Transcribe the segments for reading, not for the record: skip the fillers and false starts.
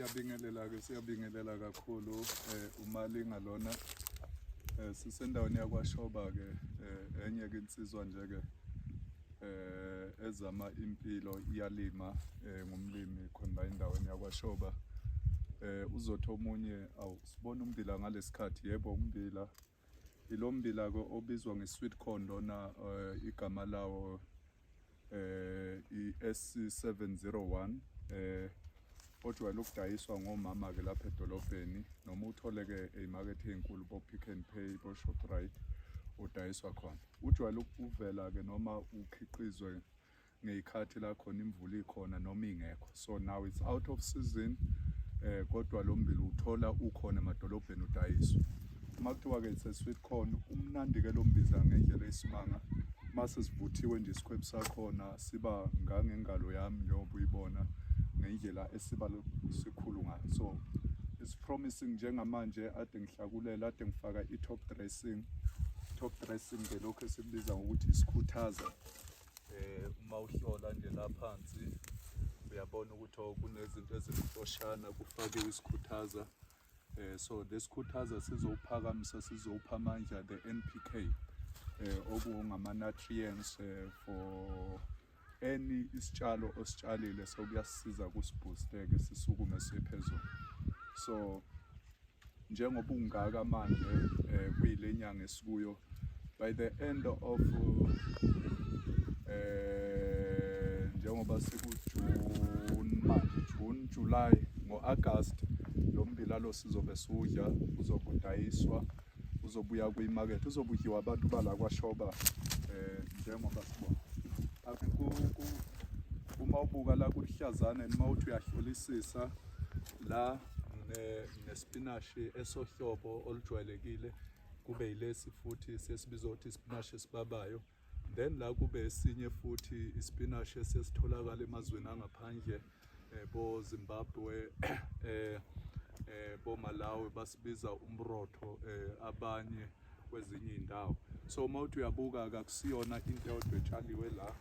Siyabingelela kakhulu uMalinga lona sisendaweni yakwaShoba ke enye ke insizwa nje ke ezama impilo iyalima ngumlimi khona endaweni yakwaShoba. Uzothi omunye sibona ummbila ngalesikhathi, yebo ummbila ilo mbila ke obizwa nge-sweet corn lona igama lawo i-S701 ojwayele ukudayiswa ngomama ke lapha edolobheni, noma uthole ke ezimakethe ezinkulu bo Pick n Pay, bo Shoprite udayiswa khona. Ujwayele ukuvela ke noma ukhiqizwe ngezikhathi la khona imvula ikhona noma ingekho. So now it's out of season, kodwa lo mbila uthola ukhona emadolobheni udayiswa. Uma kuthiwa ke it's a sweet corn, umnandi ke lo mbiza ngendlela esimanga. Mase sivuthiwe nje isikhwebu sakhona siba ngangengalo yami njengoba uyibona ngendlela esiba sikhulu ngayo. So it's promising njengamanje ade ngihlakulela ade ngifaka i-top dressing ke lokho esikubiza ngokuthi isikhuthaza. Uma uhlola nje la phansi uyabona ukuthi kunezinto ezimfoshana kufakiwe isikhuthaza. So lesikhuthaza sizowuphakamisa, sizowupha amandla the NPK okungama nutrients for any isitshalo ositshalile, so kuyasisiza kusibooste ke sisukume siphezulu. So njengoba ungaka manje kuyile nyanga esikuyo, by the end of njengoba sikuJune manje, June, July, ngo-August lo mbila lo sizobe siwudla, uzobe udayiswa, uzobuya kwimarket, uzobudliwa abantu bala kwaShoba njengoba sibona. Uma ubuka la kulihlazana noma uthi uyahlolisisa la nespinashi esohlobo olujwayelekile kube yilesi futhi sesibiza ukuthi ispinashi esibabayo, then la kube esinye futhi ispinashi esesitholakala emazweni angaphandle bo Zimbabwe bo Malawi basibiza umrotho abanye kwezinye indawo. So mawuthi uyabuka akusiyona into eyodwa etshaliwe la,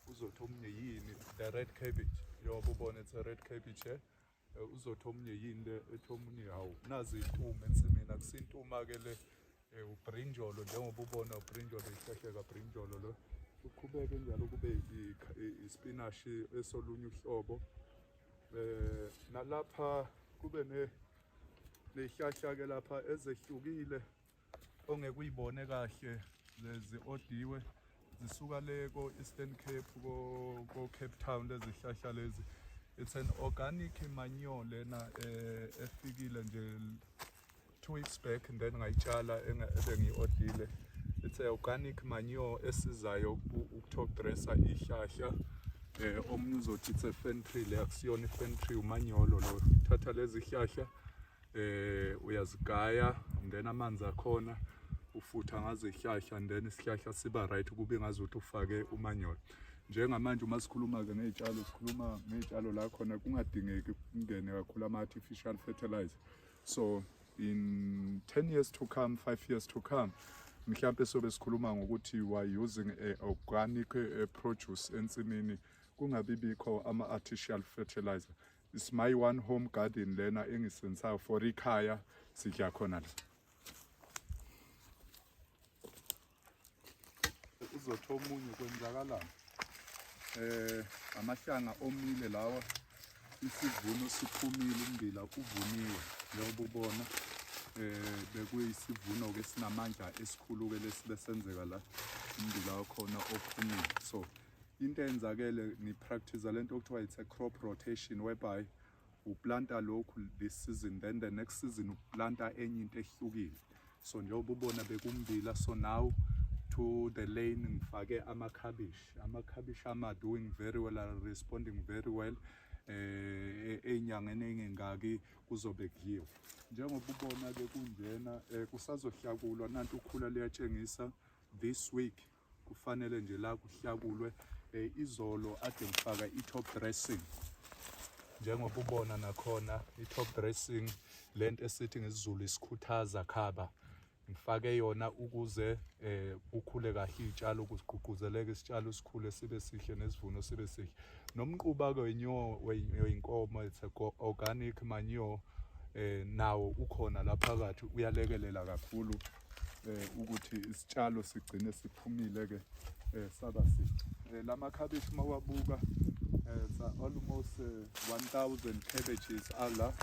uzothi omunye yini the red cabbage, njengoba ubona it's a red cabbage uzothi omunye yini le ethi omunye hawu nazi intume ensimini, akusintuma ke le ubrinjolo, njengoba ubona ubrinjolo isihlahla kabrinjolo lo uqhubeke njalo kube ispinashi esolunye uhlobo. Nalapha kube nezihlahla ke lapha ezehlukile ongeke uyibone kahle, lezi odiwe zisuka le ko Eastern Cape ko Cape Town. Lezi zihlahla lezi it's an organic manure lena efikile nje 2 weeks back, and then ngayitshala ebengiodile. It's an organic manure esizayo ukutop dresser ihlahla. Omunye uzothi it's a fen tree, le akusiyona ifen tree, umanyolo lo. Uthatha lezi zihlahla uyazigaya, and then amanzi akhona ufutha ngazo izihlahla, and then isihlahla siba right kube ngazuthi ufake umanyolo. Njengamanje uma sikhuluma ke ngezitshalo, sikhuluma ngezitshalo la khona kungadingeki kungene kakhulu ama-artificial fertilizer. So in 10 years to come, 5 years to come, mhlawumbe sobe sikhuluma ngokuthi you are using organic produce ensimini, kungabi bikho ama-artificial fertilizer. It's my one home garden lena engisenzayo for ikhaya sidla khona la. Uzothi omunye kwenzakalani amahlanga omile lawa, isivuno siphumile, ummbila uvuniwe njengoba ubona bekuyisivuno ke sinamandla esikhulu ke lesibe senzeka la, ummbila wakhona ophumile. So into eyenzakele ni practice lento okuthiwa it's a crop rotation, whereby uplanta lokhu this season, then the next season uplanta enye into ehlukile. So njengoba ubona bekummbila, so now to the lane ngifake amakhabishi ama doing very well, are responding very well. Enyangeni engengaki kuzobe kudliwa. Njengoba ubona ke kunjena kusazohlakulwa, nanti ukhula liyatshengisa this week kufanele nje la kuhlakulwe. Izolo ade ngifaka i-top dressing, njengoba ubona nakhona i-top dressing lento esithi ngesiZulu isikhuthaza khaba. ngifake yona ukuze ukhule kahle iy'tshalo kugqugquzeleke isitshalo sikhule sibe sihle nesivuno sibe sihle. Nomquba-ke wey'nkomo, it's organic manure, nawo ukhona la phakathi, uyalekelela kakhulu ukuthi isitshalo sigcine siphumile-ke saba sihle. La makhabishi mawabuka almost 1,000 cabbages ala,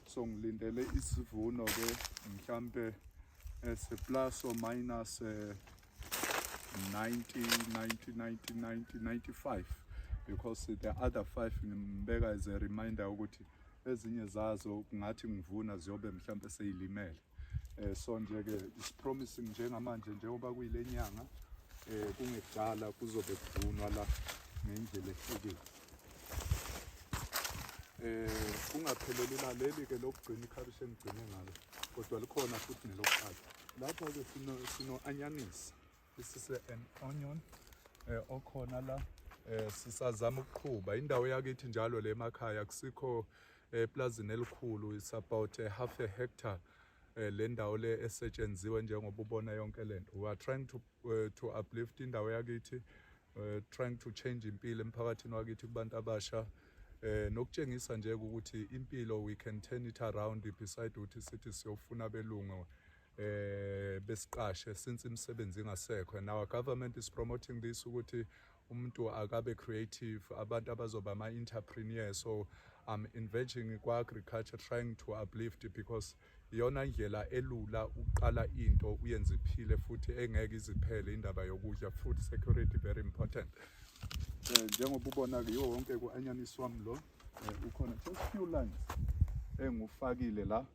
so ngilindele isivuno-ke mhlampe plus or minus 95, because the other 5 ngimbeka as a reminder ukuthi ezinye zazo ngathi ngivuna ziyobe mhlampe seyilimele. So nje-ke is promising njengamanje, njengoba kuyile nyanga kungekudala kuzobe kuvunwa la ngendlela ehlukile. Kungapheleli la leli-ke lokugcina ikhabishi engigcine ngalo, kodwa likhona futhi nelokuqala. Lapha-ke sino anyanisi. This is an onion okhona la. Sisazama ukuqhuba indawo yakithi njalo le emakhaya, kusikho eplazini elikhulu, it's about half a hectare le ndawo le esetshenziswe njengoba ubona yonke lento. We are trying to uplift indawo yakithi, trying to change impilo emphakathini wakithi kubantu abasha, nokutshengisa nje ukuthi impilo we can turn it around, beside ukuthi sithi siyofuna belungu besiqashe since imisebenzi ingasekho. And our government is promoting this ukuthi umuntu akabe creative, abantu abazoba ama-entrepreneurs. So I'm investing kwa-agriculture, trying to uplift, because iyona ndlela elula uqala into uyenze iphile futhi engeke iziphele indaba yokudla. Food security very important. Njengoba ubona-ke yiwo wonke ku-anyanisi wami lo, ukhona just few lines engufakile la.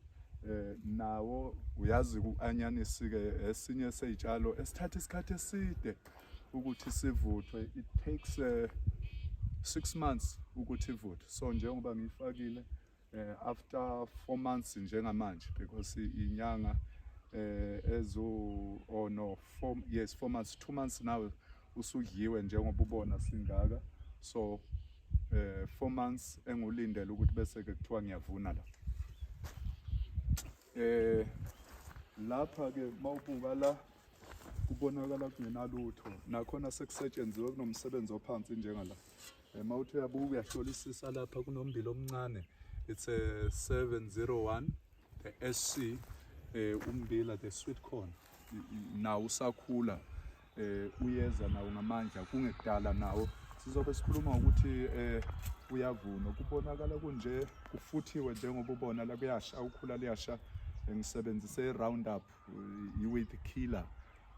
Nawo uyazi ku-anyanisi-ke esinye sey'tshalo esithatha isikhathi eside ukuthi sivuthwe. It takes 6 months ukuthi ivuthwe. So njengoba ngiyifakile after 4 months njengamanje, because inyanga 4 months, 2 months now usudliwe njengoba ubona singaka. So 4 months engulindele ukuthi bese-ke kuthiwa ngiyavuna la. Lapha-ke mawubuka la kubonakala kungenalutho, nakhona sekusetshenziswe kunomsebenzi ophansi njengala. Mawuthi uyabuka uyahlolisisa lapha kunommbila omncane, it's a 701 the SC, ummbila the sweet corn, nawo usakhula, uyeza nawo ngamandla. Kungekudala nawo sizobe sikhuluma ukuthi uyavuna. Kubonakala kunje kufuthiwe njengoba ubona la, kuyasha, ukhula liyasha. Ngisebenzise i-Roundup, i-weed killer,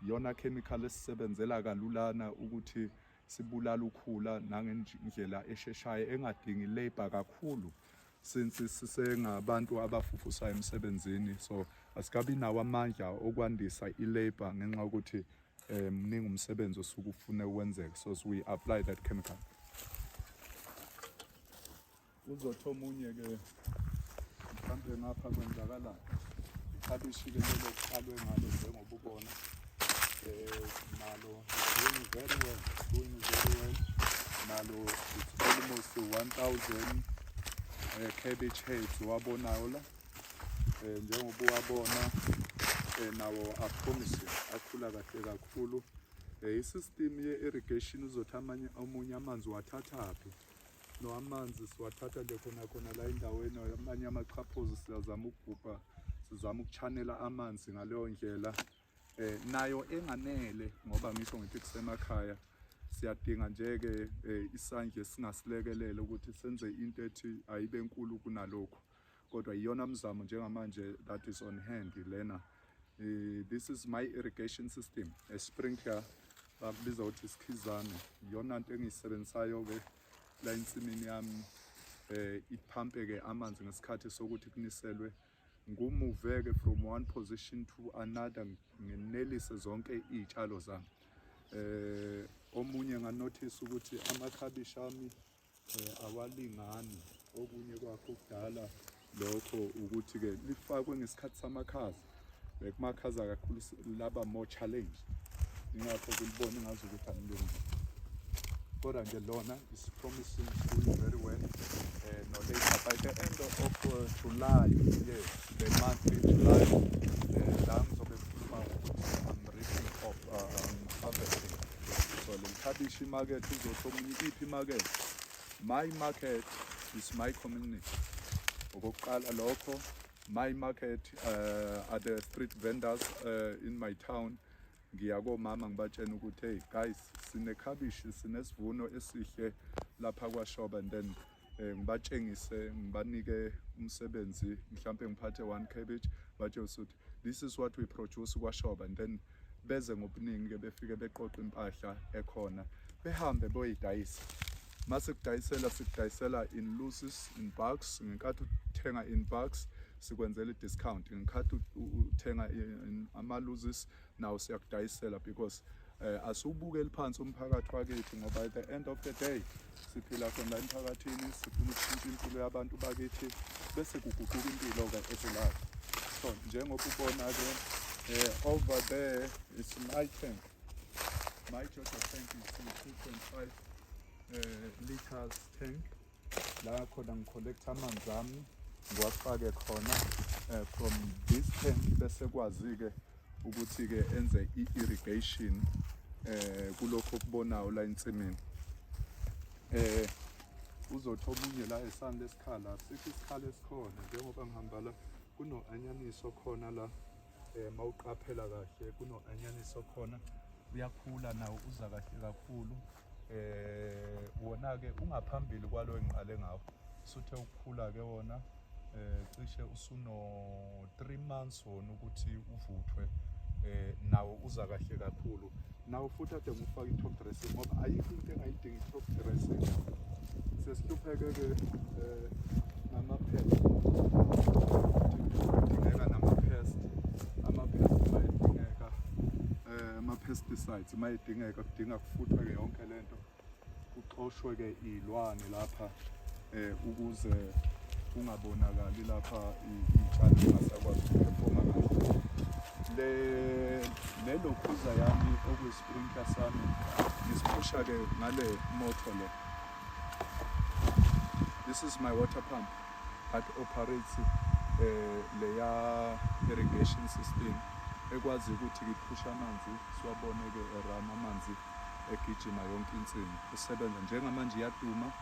iyona chemical esisebenzela kalulana ukuthi sibulala ukhula nangendlela esheshayo engadingi labor kakhulu, since sisengabantu abafufusayo emsebenzini. So asikabi nawo amandla okwandisa i-labor ngenxa yokuthi mningi umsebenzi osuke ufune ukwenzeka. So we apply that chemical. Uzothi omunye-ke mhlampe ngapha kwenzakala ikhabishi-ke lelo kuqalwe ngalo njengoba ubona, nalo doing very well. Nalo it's almost 1,000 cabbage heads wabonayo la. Njengoba uwabona nawo apromising, akhula kahle kakhulu. I-system ye-irrigation uzothi omunye amanzi wathathaphi. No, amanzi siwathatha nje khona la endaweni, amanye amachaphozi siyazama ukugubha, sizama ukuchanela amanzi ngaleyo ndlela. Nayo enganele ngoba ngisho ngithi kusemakhaya siyadinga nje-ke isandla esingasilekelela ukuthi senze into ethi ayibe nkulu kunalokho, kodwa iyona mzamo njengamanje that is on hand lena. This is my irrigation system, a sprinkler, bakubiza ukuthi isikhizane. Iyona nto engiyisebenzisayo-ke la ensimini yami, iphampe-ke amanzi ngesikhathi sokuthi kuniselwe. Ngumuve-ke from one position to another, nginelise zonke iy'tshalo zami. Omunye nganothisa ukuthi amakhabishi ami awalingani. Okunye kwakho kudala lokho ukuthi-ke lifakwe ngesikhathi samakhaza, kumakhaza kakhulu laba more challenge, ingakho kulibona ngazi ukuthi angilungile. Kodwa nje lona is promising, doing very well. No later by the end of July, yes, the month in July, la ngizobe ngikhuluma establishe imarket uzothi omunye iphi imarket. My market is my community. Okokuqala lokho, my market are the street vendors in my town. Ngiya komama ngibatshena ukuthi hey guys, sinekhabishi sinesivuno esihle lapha kwaShoba, and then ngibatshengise ngibanike umsebenzi, mhlambe ngiphathe 1 cabbage batshengise ukuthi this is what we produce kwaShoba, and then beze ngobuningi ke befike beqoqa impahla ekhona behambe boyidayisa. Mase sikudayisela in looses, in bulks. Ngenkathi uthenga in bulks sikwenzela i-discount. Ngenkathi uthenga ama looses nawo siyakudayisela, because asubukeli phansi umphakathi wakithi, ngoba at the end of the day siphila khona emphakathini, sifuna ukushintsha impilo yabantu bakithi bese kuguquka impilo-ke esilayo. So njengoba ubona-ke over there is my tank. My Jojo tank is 2.5 liters tank. La khona ngicollect amanzi ami ngiwafake khona from this tank, bese kwazi-ke ukuthi-ke enze i-irrigation kulokho okubonayo la ensimini. Uzothi omunye la esani lesikhala, sikho isikhala esikhona njengoba ngihamba la kuno-anyaniso khona la, mawuqaphela kahle kuno-anyaniso khona, uyakhula nawo uza kahle kakhulu. Wona-ke ungaphambili kwalo engiqale ngawo, usuthe ukukhula-ke wona cishe usuno 3 months wona ukuthi uvuthwe, nawo uza kahle kakhulu. Nawo futhi ade ngifake i-top dressing ngoba ayikho into engayidingi i-top dressing. Sesihlupheke-ke nama-pest, kudingeka nama-pest, ama-pest mayedingeka, ama-pesticides mayedingeka, kudinga kufuthwe-ke yonke lento, kuxoshwe-ke iy'lwane lapha ukuze kungabonakali lapha iy'tshalo zingasakwazi ukuphefoma kahle. Nelokhuza yami okuyi-sprinkler sami ngisiphusha-ke ngale motor le. This is my water pump that operates leya irrigation system ekwazi ukuthi ngiphusha amanzi siwabone-ke erun amanzi egijima yonke insimi. Usebenza njengamanje iyaduma,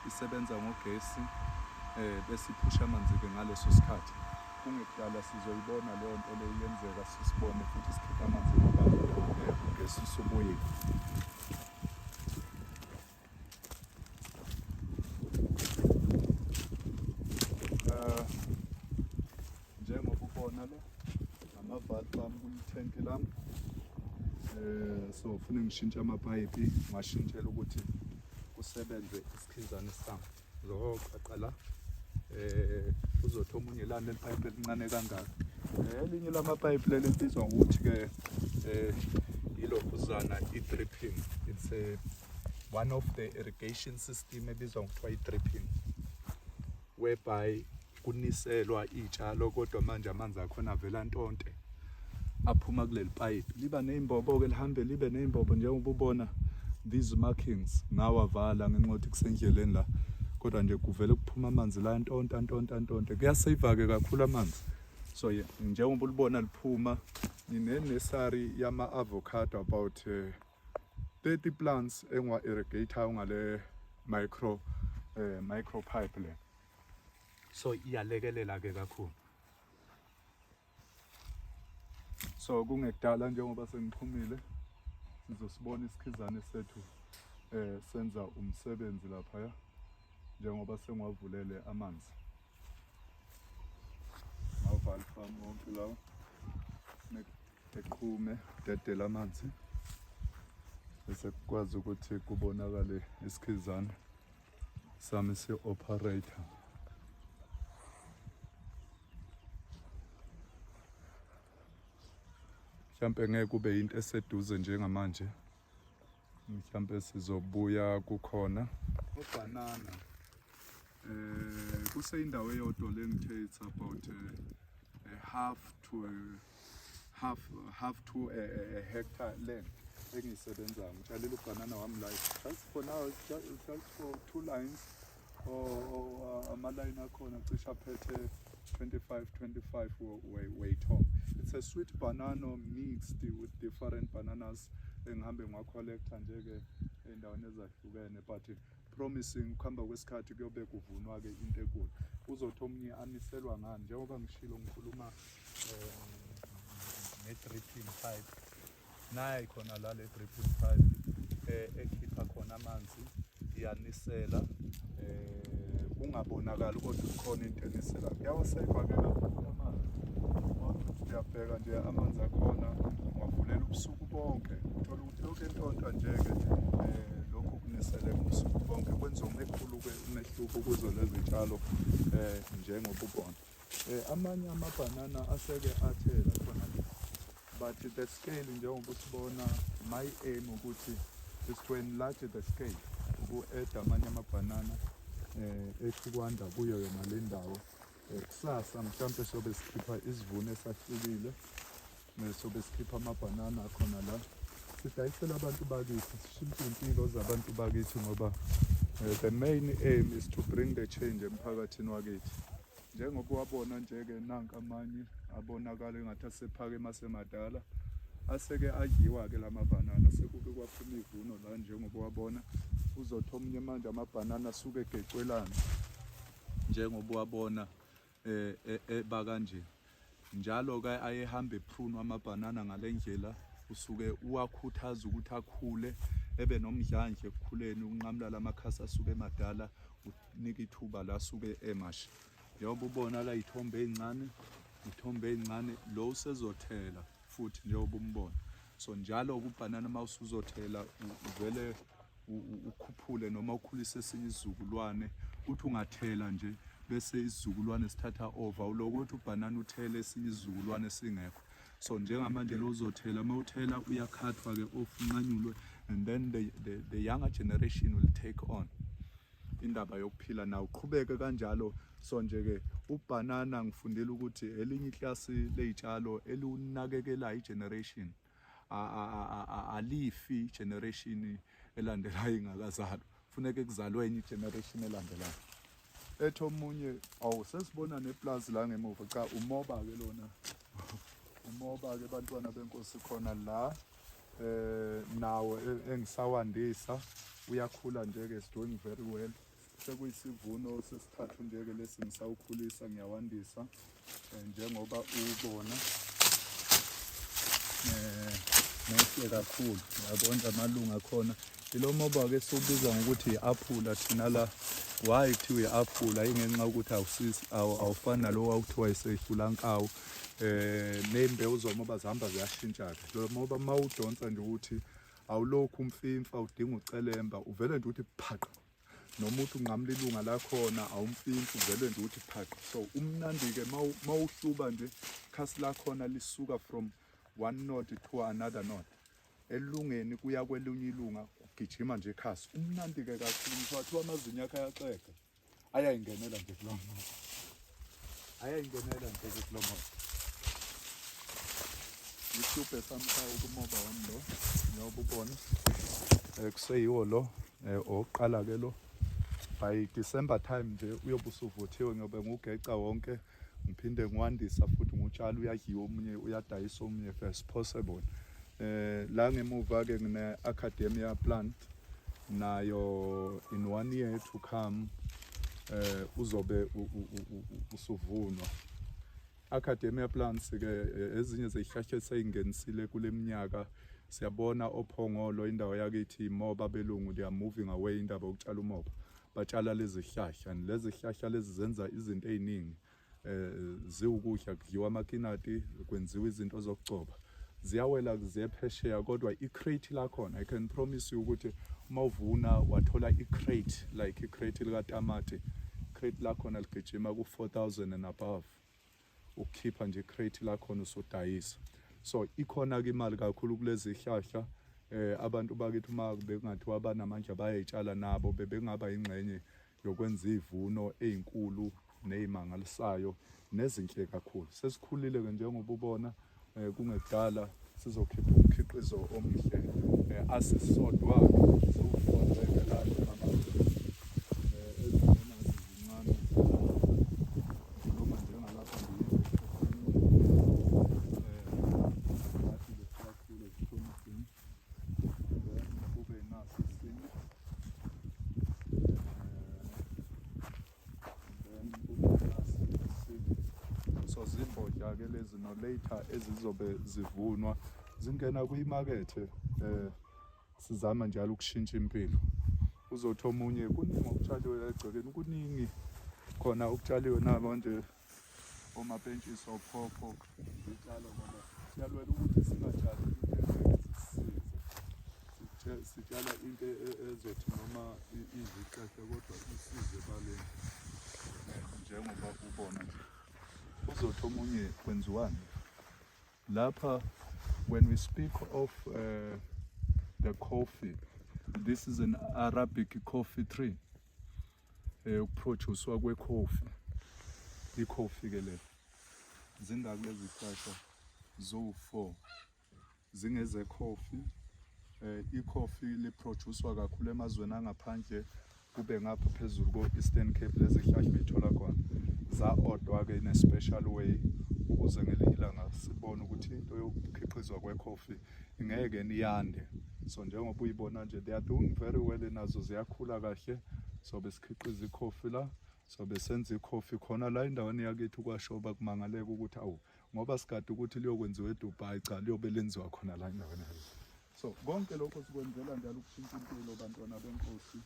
isebenza ngogesi, bese iphusha amanzi-ke ngaleso sikhathi. Kungekudala sizoyibona leyo nto leyo yenzeka, sisibone futhi sikhipha amanzi ngoba ugesi usubuyile. Njengoba ubona la amavalve ami kulithenki lami, so ufuna ngishintshe amapayipi, ngashintshela ukuthi kusebenze isikhizane sami. Uzoqaqa la, uzothi omunye lana leli payipi elincane kangaka. Elinye lamapayipi leli libizwa ngokuthi-ke ilokhuzana i-dripping. It's one of the irrigation system ebizwa ngokuthiwa i-dripping, whereby kuniselwa iy'tshalo kodwa manje amanzi akhona avela ntonte aphuma kuleli payipi. Liba ney'mbobo-ke lihambe libe ney'mbobo njengoba ubona these markings ngawavala ngenxa yokuthi kusendleleni la, kodwa nje kuvele kuphuma amanzi la ntonta. Kuyasave-ke kakhulu amanzi. So njengoba ulibona liphuma, ngine-nursery yama-avocado about 30 plants engiwa-irrigator ngale micro pipe le. So iyalekelela-ke kakhulu. So kungekudala njengoba sengiphumile sizosibona isikhizane sethu senza umsebenzi laphaya njengoba sengiwavulele amanzi. Amavalve ami wonke lawa eqhume dedele amanzi bese kukwazi ukuthi kubonakale isikhizane sami si-operator. Mhlampe ngeke kube into eseduze njengamanje, mhlampe sizobuya kukhona ubanana. Kuseyindawo eyodwa le ngithe it's about half to a hectare land engisebenzayo. Ngitshalile ubanana wami la just for now, just for 2 lines or ama-line akhona cishe aphethe 25 weight home. It's a sweet banana mixed with different bananas engihambe ngiwa-collector nje-ke ey'ndaweni ezahlukene, but promising ukuhamba kwesikhathi kuyobe kuvunwa-ke into enkulu. Uzothi omunye aniselwa ngani, njengoba ngishilo ngikhuluma ne-dripping pipe. Nayi khona la le dripping pipe ekhipha khona amanzi iyanisela, kungabonakali kodwa kukhona into enisela. Kuyawasekwa-ke kakhulu amanzi, uyabheka nje amanzi akhona wavulela ubusuku bonke, uthola ukuthi yonke intonta nje-ke lokhu kunisele ubusuku bonke kwenza umehluko kuzo lezi tshalo njengoba ubona. Amanye amabhanana aseke athela khona, but the scale njengoba usibona, my aim ukuthi is to enlarge the scale, uku-add amanye amabhanana ethi kwanda kuyo yona le ndawo. Kusasa mhlawumbe sobe sikhipha isivuno esahlukile, sobe sikhipha amabhanana akhona la, sidayisela abantu bakithi, sishintshe impilo zabantu bakithi, ngoba the main aim is to bring the change emphakathini wakithi. Njengoba wabona nje-ke nanka amanye abonakala engathi asephakeme asemadala, aseke adliwa-ke la mabhanana, sekuke kwaphuma ivuno la njengoba wabona. Uzothi omunye manje amabhanana asuke egecwelana njengoba wabona bakanje. Njalo-ke ayehambe eprunwa amabhanana ngale ndlela, usuke uwakhuthaza ukuthi akhule, ebe nomdlandla ekukhuleni, ukunqamula lamakhasi asuke emadala, unika ithuba la asuke emasha. Njengoba ubona la iy'thombe ey'ncane, lo usezothela futhi njengoba umbona. So njalo-ke ubhanana uma usuzothela uvele ukhuphule noma ukhulise esinye isizukulwane, uthi ungathela nje bese isizukulwane sithatha over, uloko uthi ubhanana uthele esinye isizukulwane singekho. So njengamanje lo uzothela, uma uthela uyakhathwa-ke off, unqanyulwe, and then the younger generation will take on indaba yokuphila nawo, uqhubeke kanjalo. So nje-ke ubhanana ngifundile ukuthi elinye iklasi ley'tshalo elunakekelayo i-generation, alifi i-generation elandelayo ingakazalwa, kufuneke kuzalwe enye i-generation elandelayo. Ethi omunye, sesibona neplazi la ngemuva, cha umoba-ke lona umoba-ke bantwana benkosi khona la, nawo engisawandisa, uyakhula nje-ke, is doing very well. Sekuyisivuno sesithathu nje-ke lesi ngisawukhulisa, ngiyawandisa njengoba ubona, muhle kakhulu, yabona amalunga khona. Ilo moba-ke siwubiza ngokuthi i-aphula thina la. Why kuthiwa i-aphula? Ingenxa yokuthi awufani nalo wawuthiwa isehlulankawu. Ney'mbewu zomoba zihamba ziyashintsha-ke. Lo moba uma udonsa nje ukuthi awulokhu umfimfa, udinga ucelemba, uvele nje ukuthi phaqa. Noma uthi unqamula ilunga lakhona awumfimfi, uvele nje ukuthi phaqa. So umnandi-ke uma uhluba nje, ikhasi lakhona lisuka from one node to another node. Elungeni kuya kwelinye ilunga, ugijima nje ikhasi. Umnandi-ke kakhulu, ngithiwa amazinyo akhe ayaxega, ayayingenela nje kulo moba. Ayayingenela nje kulo moba. Ihluphe samkhaya kumoba wami lo, njengoba ubona. Kuseyiwo lo, oqala-ke lo. By December time nje uyobe usuvuthiwe, ngoba ngugeca wonke, ngiphinde ngiwandisa futhi ngutshalo, uyadliwa omunye, uyadayisa omunye first possible. La ngemuva-ke ngine-academia plant, nayo in 1 year to come uzobe usuvunwa. Academia plants-ke ezinye zezihlahla esey'ngenisile kule minyaka, siyabona ophongolo indawo yakithi imoba belungu, they are moving away indaba yokutshala umoba, batshala lezi hlahla. And lezi hlahla lezi zenza izinto ey'ningi, ziwukudla, kudliwa amakinati, kwenziwa izinto zokugcoba, ziyawela ziye phesheya. Kodwa i-crate lakhona, I can promise you ukuthi uma uvuna wathola i-crate, like i-crate likatamati, i-crate lakhona ligijima ku-4,000 and above. Ukukhipha nje i-crate lakhona usudayisa. So ikhona-ke imali kakhulu kulezi hlahla. Abantu bakithi uma bengathiwa banamandla bayay'tshala nabo, bebengaba yingxenye yokwenza izivuno ey'nkulu ney'mangalisayo nezinhle kakhulu. Sesikhulile-ke njengoba ubona, kungekudala sizokhipha umkhiqizo omuhle. Asisodwa-ke siwufondeke la ezincane, noma njengalapha ke lezi no later ezizobe zivunwa zingena kwimakethe. Sizama njalo ukushintsha impilo. Uzothi omunye kuningi okutshaliwe egcekeni, kuningi khona okutshaliwe namanje omapentshisi ophopho zitshalo ngoba siyalwela ukuthi singatshali into ezisize. Sitshala into ezothi noma iziqeqe kodwa isize ebaleni njengoba ubona nje. Uzothi omunye kwenziwani lapha. When we speak of the coffee, this is an Arabic coffee tree. Ukuproducewa kwecoffee. Icoffee ke le zingaki lezi zihlahla zo-4 zingeze coffee. I-coffee liproducewa kakhulu emazweni angaphandle, kube ngapha phezulu ko-Eastern Cape lezi zihlahla uyithola khona. Za-odwa ke in a special way ukuze ngelinye ilanga sibone ukuthi into yokukhiqizwa kwe-coffee ingeke niyande. So njengoba uyibona nje, they are doing very well, nazo ziyakhula kahle. So besikhiqiza i-coffee la, so besenza i-coffee khona la endaweni yakithi kwashoba kumangaleka ukuthi awu ngoba sikade ukuthi liyokwenziwa eDubai, cha liyobe lenziwa khona la endaweni yakithi. So konke lokho sikwenzela njalo ukushintsha impilo bantwana benkosi,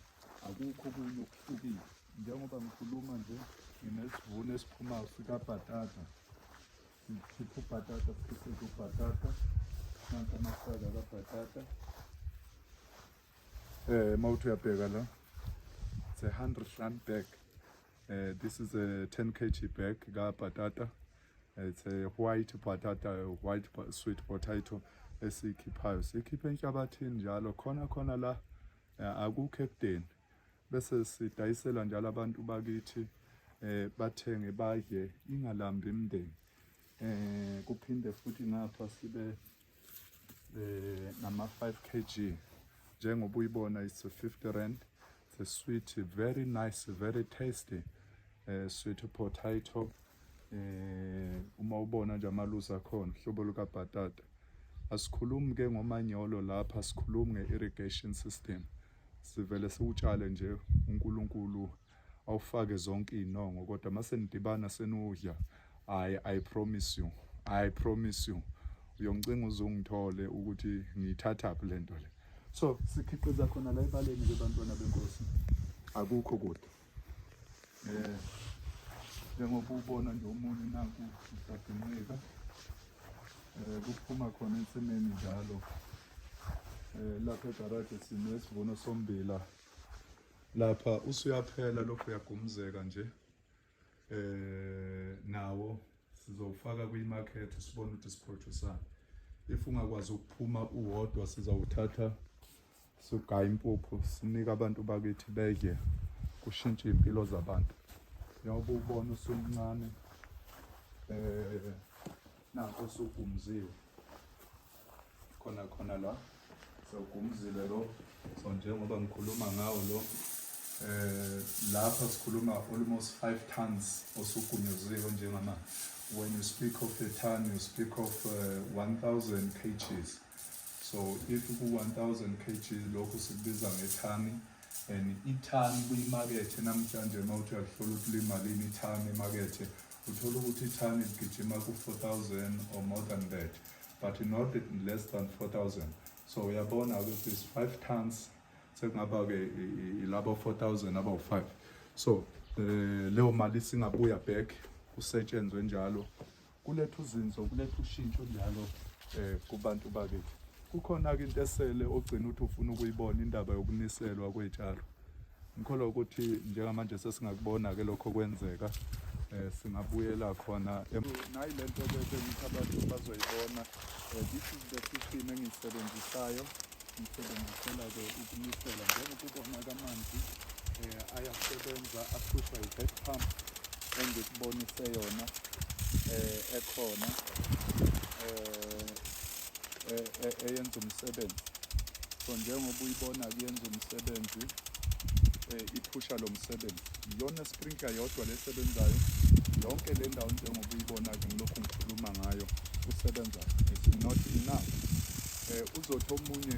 akukho kunye okuhlukile. Njengoba ngikhuluma nje nginesivuno esiphumayo sikabhatata. Sikhipha ubhatata, sikhiqiza ubhatata, nansi amasaka kabhatata. Mawuthi uyabheka la, it's a 100 bag. This is a 10 kg bag kabhatata. It's a white batata, white sweet potato esikhiphayo. Sikhipha enhlabathini njalo khona la, akukho ekudeni. Bese sidayisela njalo abantu bakithi bathenge badle ingalambi imndeni. Kuphinde futhi ngapha sibe nama 5 kg. Njengoba uyibona, it's a 50 rand. It's a sweet, very nice, very tasty sweet potato. Uma ubona nje amalusi akhona hlobo luka bhatata. Asikhulumi ke ngomanyolo lapha, sikhulumi nge-irrigation system. Sivele siwutshale nje uNkulunkulu awufake zonke inongo, kodwa mase nidibana senudla, I promise you uyoncinga uzungithole ukuthi ngiyithatha phi lento le. So sikhiqiza khona la ebaleni ke bantwana benkosi, akukho kodwa. Njengoba ubona nje omunye nanku usadingeka, kuphuma khona ensimeni njalo. Lapha egarage sinesivuno sombila. Lapha usuyaphela lokho uyagumuzeka nje. Nawo sizowufaka kwi-market sibone ukuthi siproduceani. If ungakwazi ukuphuma uwodwa sizawuthatha sugaya impuphu sinika abantu bakithi bedle kushintsha impilo zabantu. Njengoba ubona usumncane nanko usugumziwe khona la, sewugumzile lo. So njengoba ngikhuluma ngawo lo, lapha sikhuluma almost 5 tons osugunyaziwe njengamanje. When you speak of a ton, you speak of 1,000 kgs. So if ku 1,000 kgs lokho sikubiza ngethani, and ithani kwimakethe namhlanje mawuthi uyahlola ukuthi limalini ithani emakethe, uthola ukuthi ithani ligijima ku 4,000 or more than that, but not less than 4,000. So uyabona ukuthi is 5 tons sekungaba ke ilabo 4,000 aba 5. So leyo mali singabuya back kusetshenzwe njalo, kuletha uzinzo, kuletha ushintsho njalo kubantu bakithi. Kukhona ke into esele ogcina ukuthi ufuna ukuyibona, indaba yokuniselwa kwetshalo. Ngikholwa ukuthi njengamanje sesingakubona ke lokho kwenzeka, singabuyela khona nayi lento ke ngithi abantu bazoyibona. This is the system engiyisebenzisayo, ngisebenzisela ke ukunisela. Njengoba ubona kamanzi ayasebenza, aphushwa i-head pump engikubonise yona ekhona eyenza umsebenzi. So njengoba uyibona kuyenza umsebenzi, iphusha lo msebenzi. Yona sprinkler yodwa lesebenzayo yonke le ndawo njengoba uyibona ke ngilokhu ngikhuluma ngayo usebenza. It's not enough. Uzothi omunye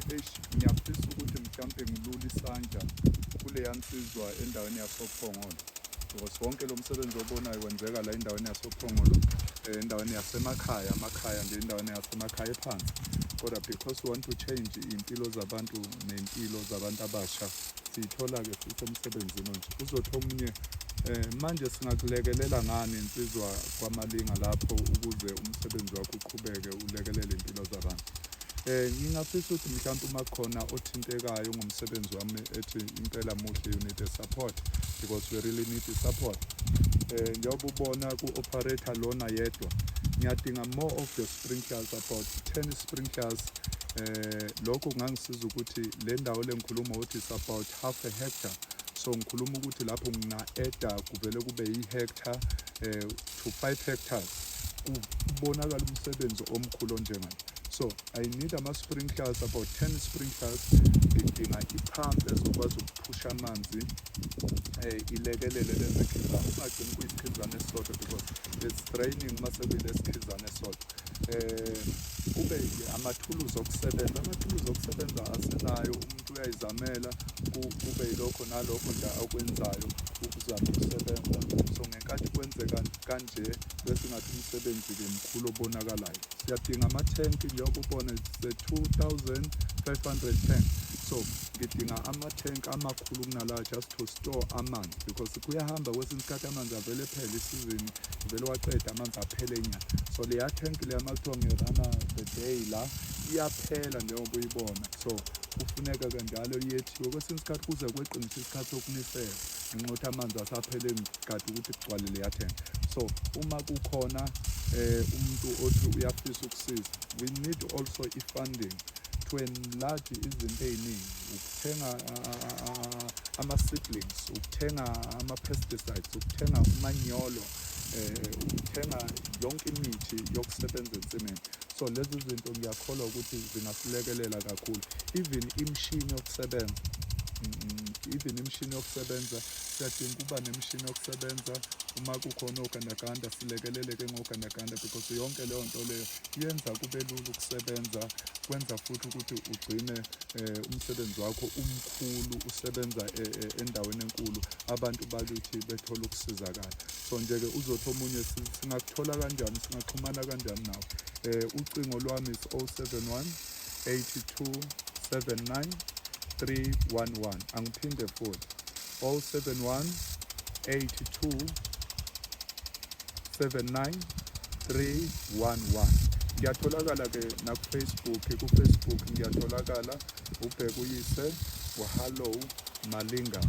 ngiyafisa ukuthi mhlampe ngilule isandla kule yansizwa endaweni yasophongolo, because wonke lo msebenzi obonayo wenzeka la endaweni yasophongolo. endaweni yasemakhaya, amakhaya nje endaweni yasemakhaya ephansi, kodwa because we want to change iy'mpilo zabantu ney'mpilo zabantu abasha, siyithola-ke sisemsebenzini onje. Uzothi omunye manje singakulekelela ngani insizwa kwaMalinga lapho ukuze umsebenzi wakho uqhubeke ulekelele iy'mpilo zabantu? Ngingafisa ukuthi mhlawumbe uma khona othintekayo ngomsebenzi wami ethi impela muhle, you need a support, because we really need the support. Njengoba ubona ku-operator lona yedwa, ngiyadinga more of the sprinklers, about 10 sprinklers. Lokho kungangisiza ukuthi le ndawo le ngikhuluma ukuthi is about half a hectare. So ngikhuluma ukuthi lapho ngina-eda kuvele kube yi-hectare to 5 hectares, kubonakala umsebenzi omkhulu onjengalo. So I need ama-sprinklers, about 10 sprinklers. Ngidinga iphampu ezokwazi ukuphusha amanzi ilekelele lezi khizana, ungagcini kuyikhizana esisodwa because it's raining mase kuyilesikhizana esisodwa. Kube amathuluzi okusebenza, amathuluzi okusebenza asenayo, umuntu uyayizamela, kube yilokho nalokho nje akwenzayo ukuzama ukusebenza. So ngenkathi kwenzeka kanje bese ngathi umsebenzi-ke mkhulu obonakalayo. Siyadinga amathenki njengoba ubona, it's 2,500 tank. So ngidinga amathenki amakhulu kunalayo just to store amanzi, because kuyahamba kwesinye isikhathi amanzi avele ephele isizini, vele waqeda amanzi aphele inyanga. So leya thenki leya makuthiwa ngirana the day la iyaphela njengoba uyibona. So kufuneka-ke njalo yethiwe, kwesinye isikhathi kuze kweqiniswa isikhathi sokunisela ngenxa yokuthi amanzi asaphele kade ukuthi kugcwale leya thenki. So uma kukhona umuntu othi uyafisa ukusiza, we need also i-funding to enlarge izinto ey'ningi, ukuthenga ama-seedlings, ukuthenga ama-pesticides, ukuthenga umanyolo, ukuthenga yonke imithi yokusebenza ensimini. So lezi zinto ngiyakholwa ukuthi zingasilekelela kakhulu. Even imishini yokusebenza, siyadinga ukuba nemishini yokusebenza. Uma kukhona ogandaganda silekeleleke ngogandaganda, because yonke leyo nto leyo yenza kube lula ukusebenza, kwenza futhi ukuthi ugcine umsebenzi wakho umkhulu, usebenza endaweni enkulu, abantu bakithi bethola ukusizakala. So nje-ke uzothi omunye singakuthola kanjani, singaxhumana kanjani nawe? Ucingo lwami is 071 82 79 311. Angiphinde futhi 071 82 79 311. Ngiyatholakala-ke naku-Facebook. Ku-Facebook ngiyatholakala, ubheke uyise Hallo Malinga.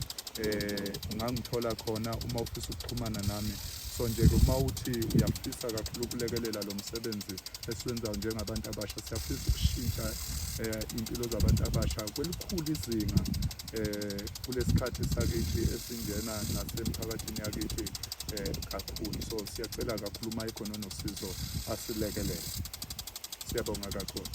Ungangithola khona uma ufisa ukuxhumana nami. So nje-ke uma uthi uyafisa kakhulu ukulekelela lo msebenzi esiwenzayo njengabantu abasha, siyafisa ukushintsha iy'mpilo zabantu abasha kwelikhulu izinga kulesikhathi sakithi esingena nasemphakathini yakithi kakhulu. So siyacela kakhulu uma ikhona nosizo asilekelele. Siyabonga kakhulu.